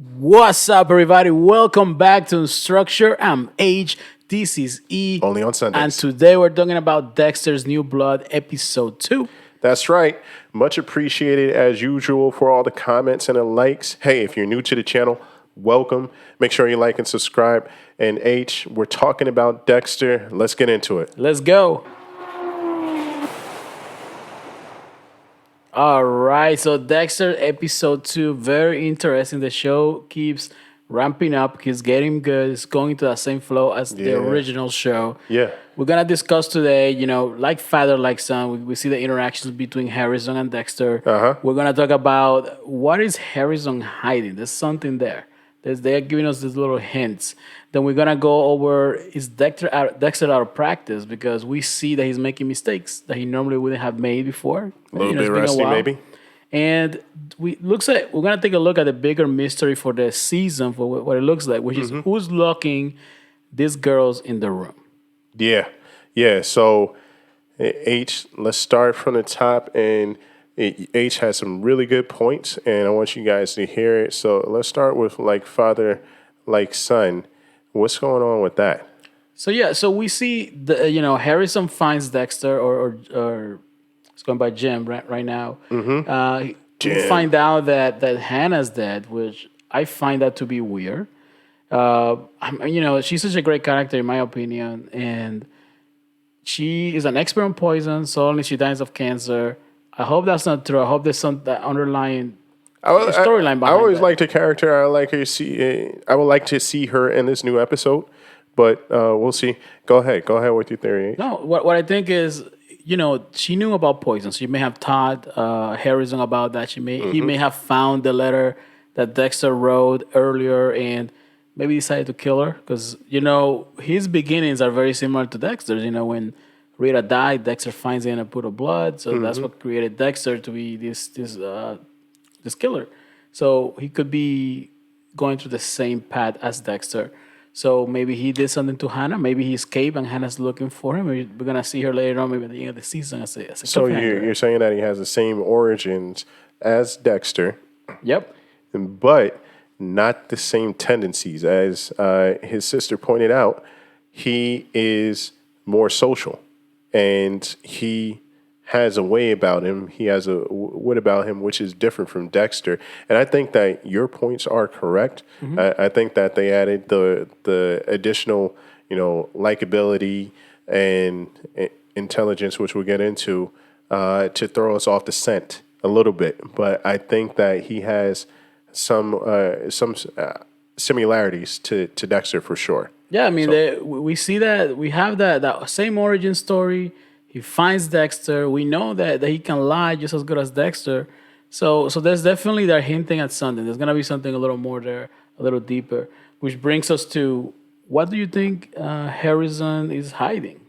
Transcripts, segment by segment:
What's up, everybody? Welcome back to Structure. I'm H. This is E. Only on And Sundays. today we're talking about Dexter's New Blood, episode 2. That's right. Much appreciated as usual for all the comments and the likes. Hey, if you're new to the channel, welcome. Make sure you like and subscribe. And H, we're talking about Dexter. Let's get into it. Let's go. All right, so Dexter episode 2, very interesting. The show keeps ramping up, keeps getting good. It's going to the same flow as the Yeah. original show. Yeah. We're gonna discuss today, like father, like son. We see the interactions between Harrison and Dexter. Uh-huh. We're gonna talk about what is Harrison hiding. There's something there. They're giving us these little hints. Then we're gonna go over is Dexter out of practice because we see that he's making mistakes that he normally wouldn't have made before. A little It's bit been a rusty, while. maybe. And looks like we're gonna take a look at the bigger mystery for the season for what it looks like, which is who's locking these girls in the room. Yeah. Yeah. So, H, let's start from the top. And H has some really good points, and I want you guys to hear it. So, let's start with like father, like son. What's going on with that? So we see Harrison finds Dexter or it's going by Jim right now. We Jim. find out that Hannah's dead, which I find that to be weird. She's such a great character in my opinion, and she is an expert on poison. Suddenly she dies of cancer. I hope that's not true. I hope there's some that underlying storyline I behind always that. liked the character. I would like to see her in this new episode, but we'll see. Go ahead with your theory. No, what I think is, she knew about poison. She may have taught Harrison about that. He may have found the letter that Dexter wrote earlier and maybe decided to kill her because his beginnings are very similar to Dexter's. When Rita died, Dexter finds her in a pool of blood, so that's what created Dexter to be this killer. So he could be going through the same path as Dexter. So maybe he did something to Hannah. Maybe he escaped and Hannah's looking for him. We're gonna see her later on, maybe at the end of the season as a So cliffhanger. you're saying that he has the same origins as Dexter, Yep. but not the same tendencies as his sister pointed out. He is more social, and he has a way about him. He has a wit about him, which is different from Dexter. And I think that your points are correct. I think that they added the additional, likability and intelligence, which we'll get into, to throw us off the scent a little bit. But I think that he has some similarities to Dexter for sure. Yeah, I mean, we see that we have that same origin story. He finds Dexter. We know that he can lie just as good as Dexter. So there's definitely they're hinting at something. There's gonna be something a little more there, a little deeper. Which brings us to what do you think Harrison is hiding?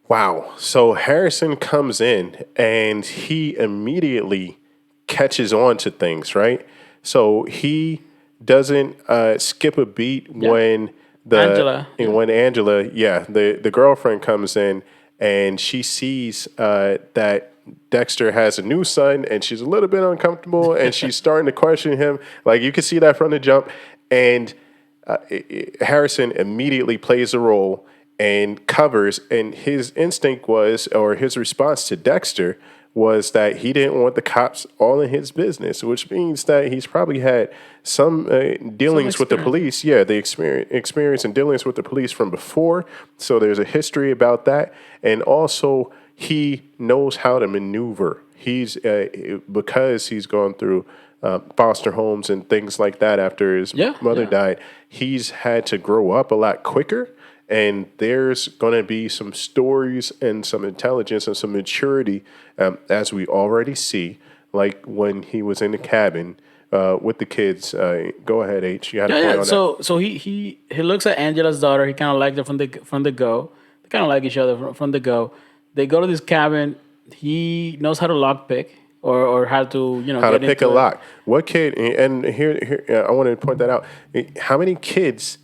Wow. So Harrison comes in and he immediately catches on to things, right? So he doesn't skip a beat when Angela, the girlfriend comes in and she sees that Dexter has a new son and she's a little bit uncomfortable and she's starting to question him. Like you can see that from the jump. And Harrison immediately plays the role and covers. And his instinct was, or his response to Dexter was that he didn't want the cops all in his business, which means that he's probably had some dealings with the police. Yeah, the experience and dealings with the police from before. So there's a history about that. And also, he knows how to maneuver. He's because he's gone through foster homes and things like that after his mother died. He's had to grow up a lot quicker. And there's going to be some stories and some intelligence and some maturity, as we already see, like when he was in the cabin with the kids. Go ahead, H. You had a point on that. So he looks at Angela's daughter. He kind of liked her from the go. They kind of like each other from the go. They go to this cabin. He knows how to lockpick or how to How to get pick a into it. lock. What kid? And here I want to point that out. How many kids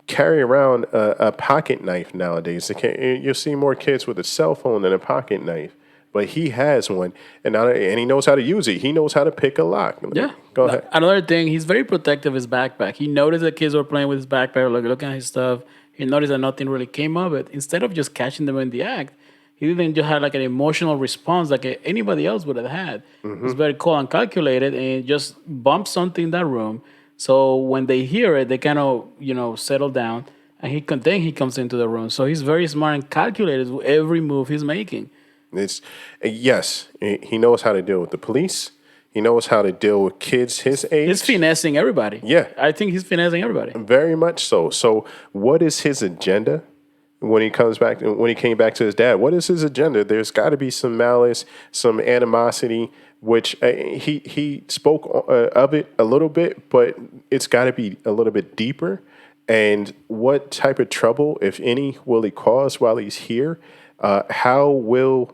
carry around a pocket knife nowadays? You'll see more kids with a cell phone than a pocket knife. but he has one, and he knows how to use it. He knows how to pick a lock. Yeah. Go ahead. Another thing, he's very protective of his backpack. He noticed that kids were playing with his backpack, looking at his stuff. He noticed that nothing really came of it. Instead of just catching them in the act, he even just had like an emotional response like anybody else would have had. He's very cool and calculated and just bumped something in that room. So when they hear it, they kind of, settle down. And then he comes into the room. So he's very smart and calculated with every move he's making. Yes, he knows how to deal with the police. He knows how to deal with kids his age. He's finessing everybody. Yeah. I think he's finessing everybody. Very much so. So what is his agenda when he comes back? When he came back to his dad, what is his agenda? There's got to be some malice, some animosity, which he spoke of it a little bit, but it's got to be a little bit deeper. And what type of trouble, if any, will he cause while he's here? How will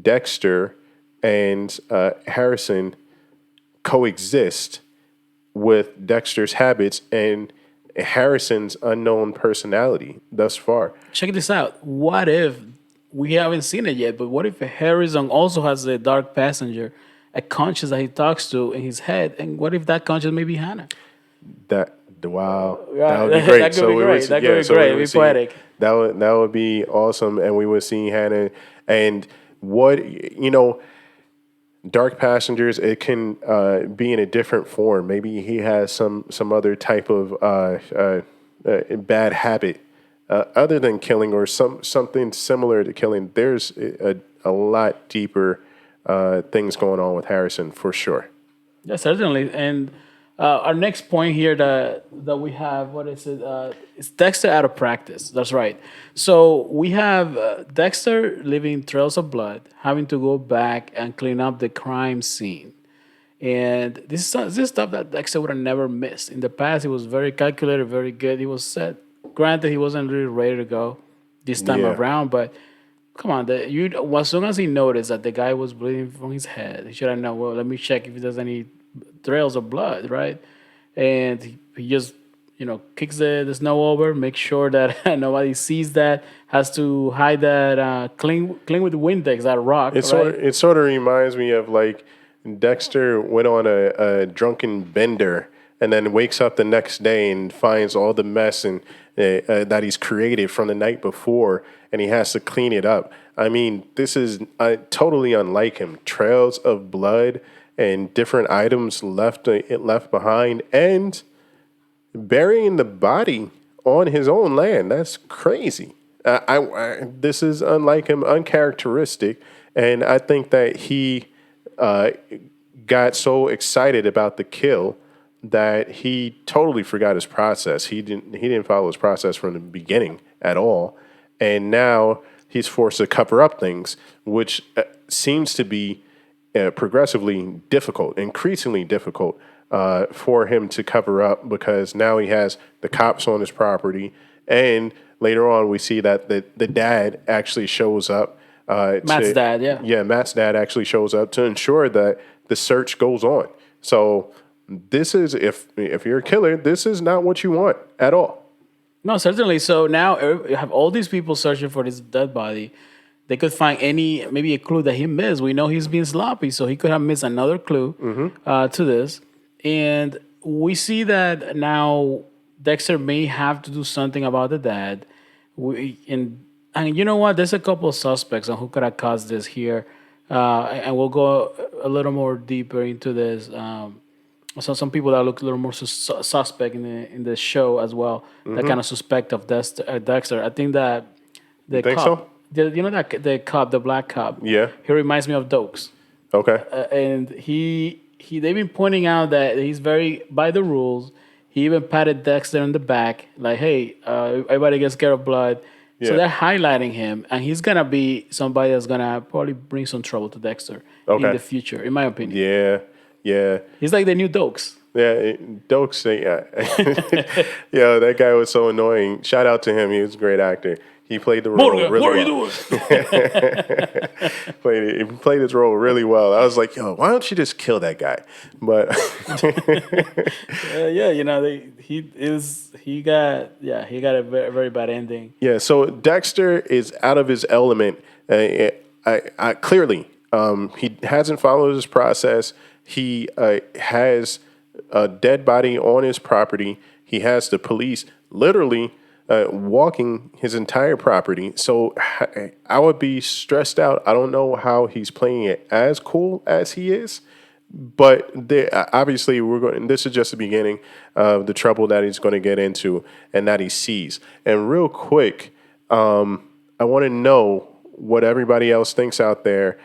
Dexter and Harrison coexist with Dexter's habits and Harrison's unknown personality thus far? Check this out. What if, we haven't seen it yet, but what if Harrison also has a dark passenger, a conscience that he talks to in his head? And what if that conscience may be Hannah? Wow, that would be great. That could be great. That could be great. It'd be poetic. That would be awesome, and we would see Hannah. And what dark passengers, it can be in a different form. Maybe he has some other type of bad habit other than killing, or something similar to killing. There's a lot deeper things going on with Harrison for sure. Yeah, certainly. And our next point here that we have, what is it? It's Dexter out of practice. That's right. So we have Dexter leaving trails of blood, having to go back and clean up the crime scene. And this is stuff that Dexter would have never missed. In the past, he was very calculated, very good. He was set. Granted, he wasn't really ready to go this time around, but come on. As soon as he noticed that the guy was bleeding from his head, he should have known, well, let me check if there's any trails of blood, right? And he just, kicks the snow over, make sure that nobody sees that, has to hide that, clean with Windex, that rock. It sort of reminds me of like Dexter went on a drunken bender and then wakes up the next day and finds all the mess and that he's created from the night before, and he has to clean it up. I mean, this is totally unlike him. Trails of blood and different items left behind, and burying the body on his own land. That's crazy. This is unlike him, uncharacteristic, and I think that he got so excited about the kill that he totally forgot his process. He didn't follow his process from the beginning at all, and now he's forced to cover up things, which seems to be progressively difficult, increasingly difficult for him to cover up, because now he has the cops on his property, and later on we see that the dad actually shows up. Matt's dad, yeah. Yeah, Matt's dad actually shows up to ensure that the search goes on. So this is, if you're a killer, this is not what you want at all. No, certainly. So now you have all these people searching for this dead body. They could find maybe a clue that he missed. We know he's being sloppy, so he could have missed another clue to this. And we see that now Dexter may have to do something about the dad. And you know what? There's a couple of suspects on who could have caused this here. And we'll go a little more deeper into this. So some people that look a little more suspect in the show as well, that kind of suspect of Dexter. I think that the think cop, so? the cop, the black cop. Yeah. He reminds me of Dokes. Okay. And they've been pointing out that he's very by the rules. He even patted Dexter on the back, like, hey, everybody gets scared of blood. Yeah. So they're highlighting him, and he's going to be somebody that's going to probably bring some trouble to Dexter in the future, in my opinion. Yeah. He's like the new Dokes. Yeah, Dokes. Yeah. Yeah, that guy was so annoying. Shout out to him. He was a great actor. He played the role really well. What are you doing? He played his role really well. I was like, yo, why don't you just kill that guy? But he got a very, very bad ending. Yeah, so Dexter is out of his element. Clearly, He hasn't followed his process. He has a dead body on his property. He has the police literally walking his entire property. So I would be stressed out. I don't know how he's playing it as cool as he is. But obviously, we're going. This is just the beginning of the trouble that he's going to get into, and that he sees. And real quick, I want to know what everybody else thinks out there,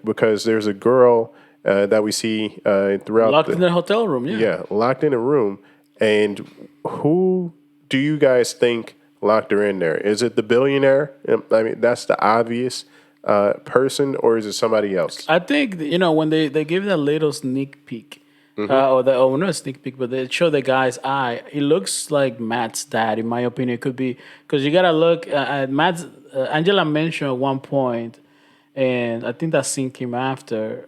because there's a girl that we see throughout Locked in the hotel room. yeah, locked in a room. And who do you guys think locked her in there? Is it the billionaire? I mean, that's the obvious person, or is it somebody else? I think when they give that little sneak peek, or not a sneak peek, but they show the guy's eye. It looks like Matt's dad, in my opinion. It could be because you gotta look at Matt's. Angela mentioned at one point, and I think that scene came after.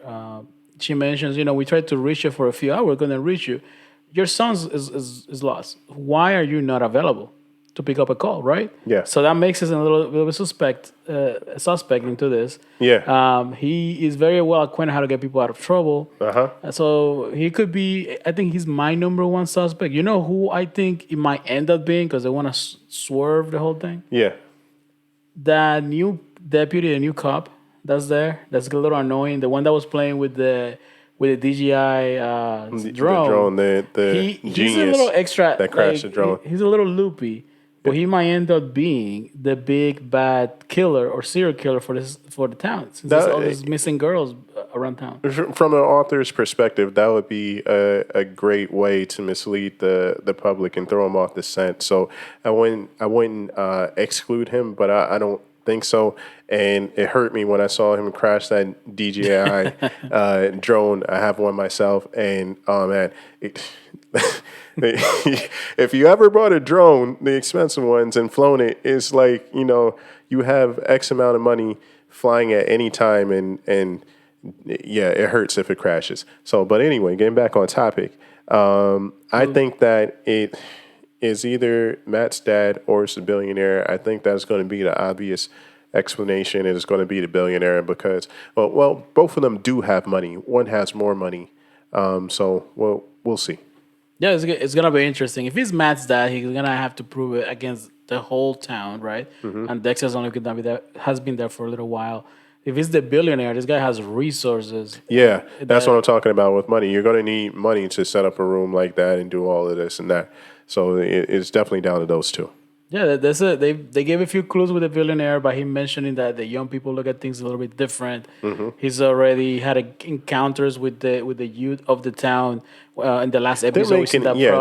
She mentions, we tried to reach you for a few hours. We're gonna reach you. Your son is lost. Why are you not available to pick up a call, right? Yeah. So that makes us a little bit suspect into this. Yeah. He is very well acquainted how to get people out of trouble. Uh-huh. So he could be, I think he's my number one suspect. You know who I think it might end up being because they want to swerve the whole thing? Yeah. That new deputy, the new cop that's there, that's a little annoying. The one that was playing with the DJI drone. The drone, he's a little extra. that crashed the drone. He's a little loopy. But he might end up being the big bad killer or serial killer for the town. Since there's all these missing girls around town. From an author's perspective, that would be a great way to mislead the public and throw them off the scent. So I wouldn't exclude him, but I don't think so. And it hurt me when I saw him crash that DJI drone. I have one myself, and oh man, if you ever bought a drone, the expensive ones, and flown it, it's like, you have X amount of money flying at any time, and yeah, it hurts if it crashes. So, but anyway, getting back on topic, I think that it is either Matt's dad or it's the billionaire. I think that's going to be the obvious explanation. It is going to be the billionaire because, well, both of them do have money. One has more money. So, we'll see. Yeah, it's gonna be interesting. If he's Matt's dad, he's gonna have to prove it against the whole town, right? Mm-hmm. And Dexter's only gonna be there, has been there for a little while. If he's the billionaire, this guy has resources. Yeah, that's what I'm talking about with money. You're gonna need money to set up a room like that and do all of this and that. So it's definitely down to those two. Yeah, that's it. They gave a few clues with the billionaire by him mentioning that the young people look at things a little bit different. Mm-hmm. He's already had encounters with the youth of the town in the last episode.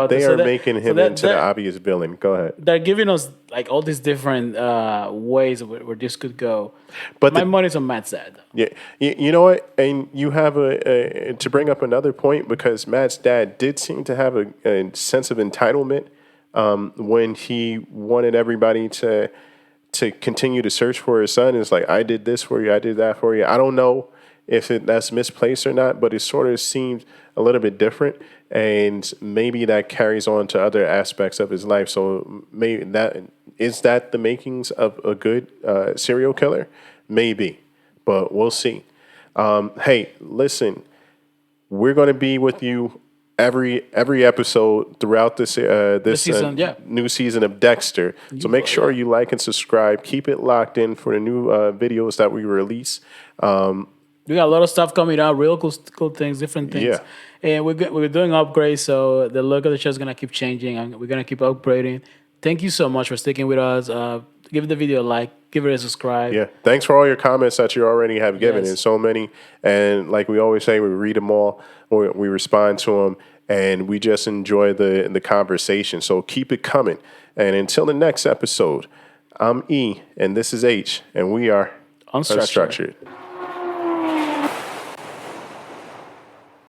They are making him into the obvious villain. Go ahead. They're giving us like all these different ways where this could go. But my money's on Matt's dad. Yeah, you know what? And you have to bring up another point because Matt's dad did seem to have a sense of entitlement. When he wanted everybody to continue to search for his son, it's like, I did this for you, I did that for you. I don't know if that's misplaced or not, but it sort of seems a little bit different, and maybe that carries on to other aspects of his life. So maybe that the makings of a good serial killer? Maybe, but we'll see. Hey, listen, we're going to be with you every episode throughout this season, new season of Dexter. So make sure you like and subscribe. Keep it locked in for the new videos that we release. We got a lot of stuff coming out, real cool things, different things. Yeah. And we're doing upgrades, so the look of the show is gonna keep changing, and we're gonna keep upgrading. Thank you so much for sticking with us. Give the video a like, give it a subscribe. Yeah. Thanks for all your comments that you already have given. And so many. And like we always say, we read them all, or we respond to them, and we just enjoy the conversation. So keep it coming. And until the next episode, I'm E, and this is H, and we are Unstructured.